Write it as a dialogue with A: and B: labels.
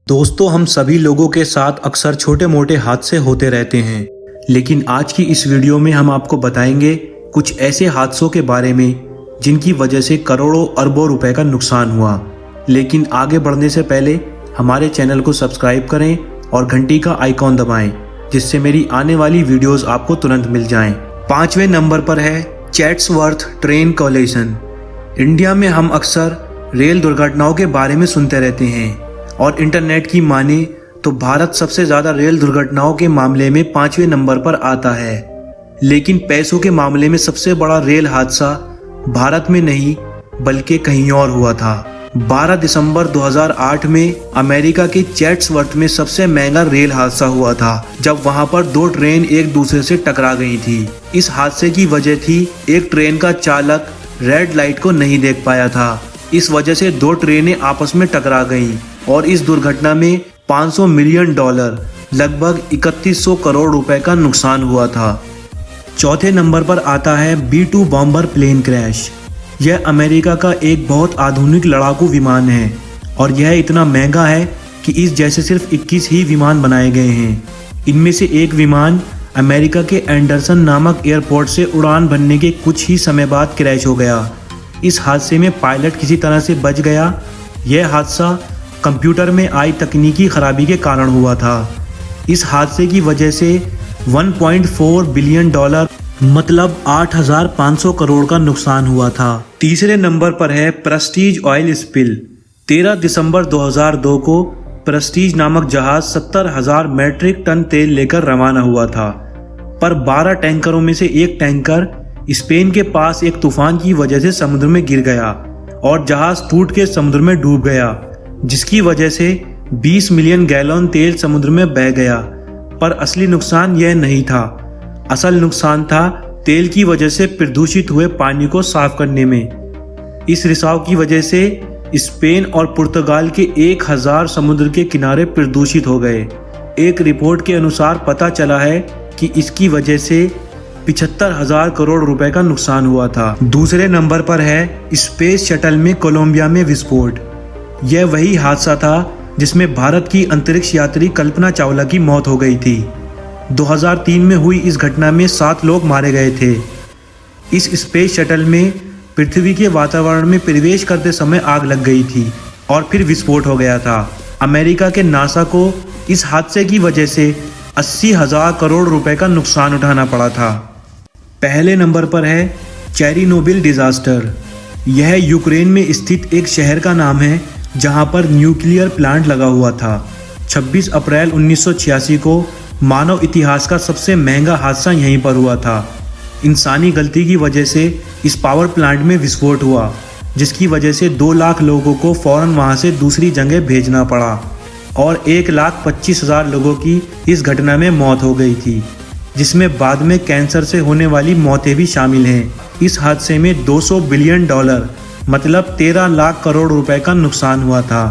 A: दोस्तों, हम सभी लोगों के साथ अक्सर छोटे मोटे हादसे होते रहते हैं, लेकिन आज की इस वीडियो में हम आपको बताएंगे कुछ ऐसे हादसों के बारे में जिनकी वजह से करोड़ों अरबों रुपए का नुकसान हुआ। लेकिन आगे बढ़ने से पहले हमारे चैनल को सब्सक्राइब करें और घंटी का आइकॉन दबाएं, जिससे मेरी आने वाली वीडियोस आपको तुरंत मिल जाएं। 5वें नंबर पर है चैट्सवर्थ ट्रेन कोलिशन। इंडिया में हम अक्सर रेल दुर्घटनाओं के बारे में सुनते रहते हैं और इंटरनेट की माने तो भारत सबसे ज़्यादा रेल दुर्घटनाओं के मामले में 5वें नंबर पर आता है। लेकिन पैसों के मामले में सबसे बड़ा रेल हादसा भारत में नहीं बल्कि कहीं और हुआ था। 12 दिसंबर 2008 में अमेरिका के चैट्सवर्थ में सबसे महंगा रेल हादसा हुआ था, जब वहां पर दो ट्रेन एक दूसरे से टकरा गई थी। इस हादसे की वजह थी एक ट्रेन का चालक रेड लाइट को नहीं देख पाया था। इस वजह से दो ट्रेनें आपस में टकरा गईं और इस दुर्घटना में $500 मिलियन लगभग 3100 करोड़ रुपए का नुकसान हुआ था। चौथे नंबर पर आता है B-2 बॉम्बर प्लेन क्रैश। यह अमेरिका का एक बहुत आधुनिक लड़ाकू विमान है और यह इतना महंगा है कि इस जैसे सिर्फ 21 ही विमान बनाए गए हैं। इनमें से एक विमान अमेरिका के एंडरसन नामक एयरपोर्ट से उड़ान भरने के कुछ ही समय बाद क्रैश हो गया। इस हादसे में पायलट किसी तरह से बच गया। यह हादसा कंप्यूटर में आई तकनीकी खराबी के कारण हुआ था। इस हादसे की वजह से $1.4 बिलियन मतलब 8,500 करोड़ का नुकसान हुआ था। तीसरे नंबर पर है प्रेस्टीज ऑयल स्पिल। 13 दिसंबर 2002 को प्रेस्टीज नामक जहाज 70,000 मैट्रिक टन तेल लेकर रवाना हुआ था, पर 12 टैंकरों में से एक टैंकर स्पेन के पास एक तूफान की वजह से समुद्र में गिर गया और जहाज टूट के समुद्र में डूब गया, जिसकी वजह से 20 मिलियन गैलन तेल समुद्र में बह गया। पर असली नुकसान यह नहीं था। असल नुकसान था तेल की वजह से प्रदूषित हुए पानी को साफ करने में। इस रिसाव की वजह से स्पेन और पुर्तगाल के 1000 समुद्र के किनारे प्रदूषित हो गए। एक रिपोर्ट के अनुसार पता चला है कि इसकी वजह से 75,000 करोड़ रुपए का नुकसान हुआ था। दूसरे नंबर पर है स्पेस शटल में कोलंबिया में विस्फोट। यह वही हादसा था जिसमें भारत की अंतरिक्ष यात्री कल्पना चावला की मौत हो गई थी। 2003 में हुई इस घटना में 7 लोग मारे गए थे। इस स्पेस शटल में पृथ्वी के वातावरण में प्रवेश करते समय आग लग गई थी और फिर विस्फोट हो गया था। अमेरिका के नासा को इस हादसे की वजह से 80,000 करोड़ रुपए का नुकसान उठाना पड़ा था। पहले नंबर पर है चेरनोबिल डिजास्टर। यह यूक्रेन में स्थित एक शहर का नाम है जहां पर न्यूक्लियर प्लांट लगा हुआ था। 26 अप्रैल 1986 को मानव इतिहास का सबसे महंगा हादसा यहीं पर हुआ था। इंसानी गलती की वजह से इस पावर प्लांट में विस्फोट हुआ, जिसकी वजह से 2 लाख लोगों को फौरन वहां से दूसरी जगह भेजना पड़ा और 1,25,000 लोगों की इस घटना में मौत हो गई थी, जिसमें बाद में कैंसर से होने वाली मौतें भी शामिल हैं। इस हादसे में $200 बिलियन मतलब 13 लाख करोड़ रुपए का नुकसान हुआ था।